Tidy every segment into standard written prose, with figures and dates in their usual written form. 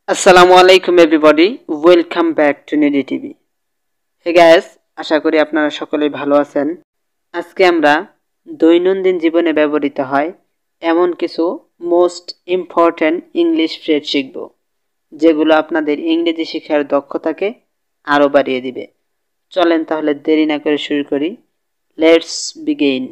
আসসালামু আলাইকুম everybody, welcome back to needy TV. Hey guys, আশা করি আপনারা সকলেই ভালো আছেন। আজকে আমরা দৈনন্দিন জীবনে ব্যবহৃত হয় এমন কিছু মোস্ট ইম্পর্ট্যান্ট ইংলিশ ফ্রেজ শিখব, যেগুলো আপনাদের ইংরেজি শেখার দক্ষতাকে আরও বাড়িয়ে দিবে। চলেন তাহলে দেরি না করে শুরু করি। Let's begin.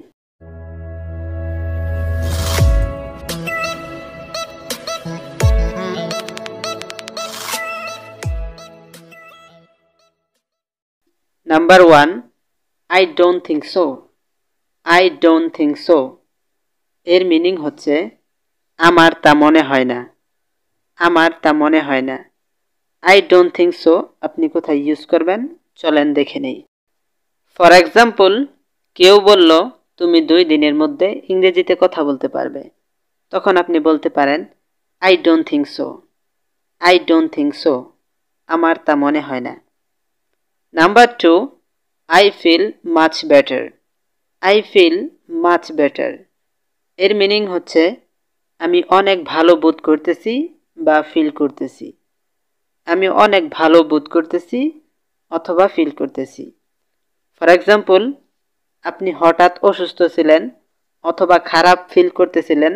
Number 1, I don't think so. I don't think so এর মিনিং হচ্ছে আমার তা মনে হয় না, আমার তা মনে হয় না। I don't think so আপনি কোথায় ইউজ করবেন চলেন দেখে নেই। ফর এক্সাম্পল, কেউ বলল তুমি 2 দিনের মধ্যে ইংরেজিতে কথা বলতে পারবে, তখন আপনি বলতে পারেন I don't think so. I don't think so আমার তা মনে হয় না। Number 2, I feel much better. I feel much better এর মিনিং হচ্ছে আমি অনেক ভালো বোধ করতেছি বা ফিল করতেছি। আমি অনেক ভালো বোধ করতেছি অথবা ফিল করতেছি। ফর এক্সাম্পল, আপনি হঠাৎ অসুস্থ ছিলেন অথবা খারাপ ফিল করতেছিলেন,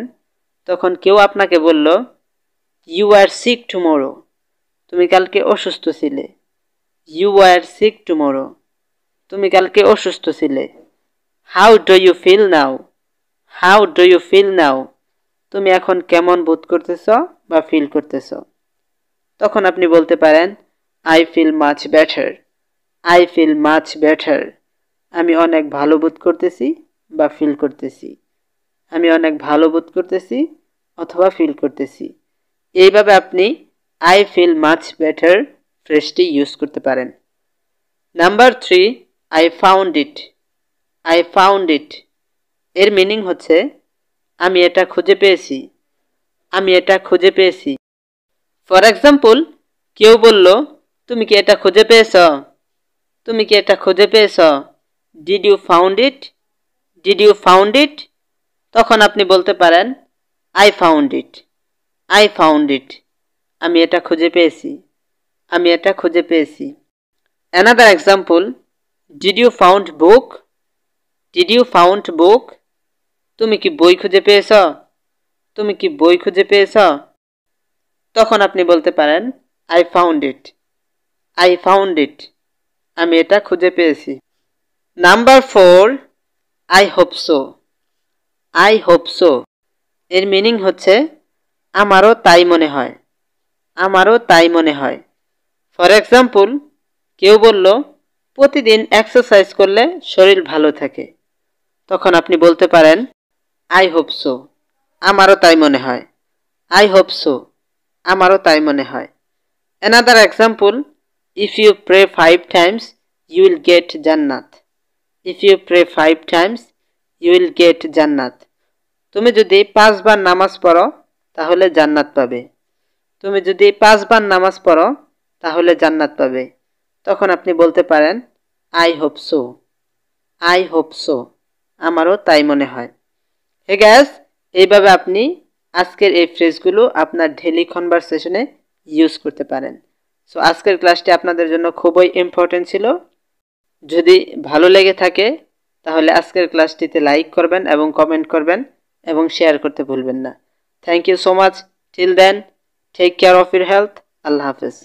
তখন কেউ আপনাকে বলল ইউ আর সিক টুমোরো, তুমি কালকে অসুস্থ ছিলে। ইউ আর সিক টুমোরো, তুমি কালকে অসুস্থ ছিলে। How do you feel now, how do you feel now তুমি এখন কেমন বোধ করতেছ বা ফিল করতেছ। তখন আপনি বলতে পারেন I feel much better. I feel much better আমি অনেক ভালো বোধ করতেছি বা ফিল করতেছি। আমি অনেক ভালো বোধ করতেছি অথবা ফিল করতেছি। এইভাবে আপনি আই ফিল মাচ বেটার ফ্রেজটি ইউজ করতে পারেন। Number 3, I found it. I found it এর মিনিং হচ্ছে আমি এটা খুঁজে পেয়েছি, আমি এটা খুঁজে পেয়েছি। ফর এক্সাম্পল, কেউ বলল তুমি কি এটা খুঁজে পেয়েছ, তুমি কি এটা খুঁজে পেয়েছ। Did you found it, did you found it তখন আপনি বলতে পারেন I found it. I found it আমি এটা খুঁজে পেয়েছি, আমি এটা খুঁজে পেয়েছি। Another example, did you found book, did you found book তুমি কি বই খুঁজে পেয়েছ, তুমি কি বই খুঁজে পেয়েছ তখন আপনি বলতে পারেন I found it. I found it আমি এটা খুঁজে পেয়েছি। Number 4, I hope so. I hope so এর মিনিং হচ্ছে আমারও তাই মনে হয়, আমারও তাই মনে হয়। ফর এক্সাম্পল, কেউ বলল প্রতিদিন এক্সারসাইজ করলে শরীর ভালো থাকে, তখন আপনি বলতে পারেন আই হোপ সো আমারও তাই মনে হয়। আই হোপ সো আমারও তাই মনে হয়। Another example, if you pray 5 times you will get জান্নাত। If you pray 5 times you will get জান্নাত তুমি যদি 5 বার নামাজ পড়ো তাহলে জান্নাত পাবে। তুমি যদি 5 বার নামাজ পড়ো তাহলে জান্নাত পাবে। তখন আপনি বলতে পারেন I hope so. I hope so আমারও তাই মনে হয়। হে গাইস, এইভাবে আপনি আজকের এই ফ্রেজগুলো আপনার ডেইলি কনভারসেশনে ইউজ করতে পারেন। সো আজকের ক্লাসটি আপনাদের জন্য খুবই ইম্পর্টেন্ট ছিল। যদি ভালো লেগে থাকে তাহলে আজকের ক্লাসটিতে লাইক করবেন এবং কমেন্ট করবেন এবং শেয়ার করতে ভুলবেন না। Thank you so much. Till then, take care of your health. আল্লাহ হাফেজ।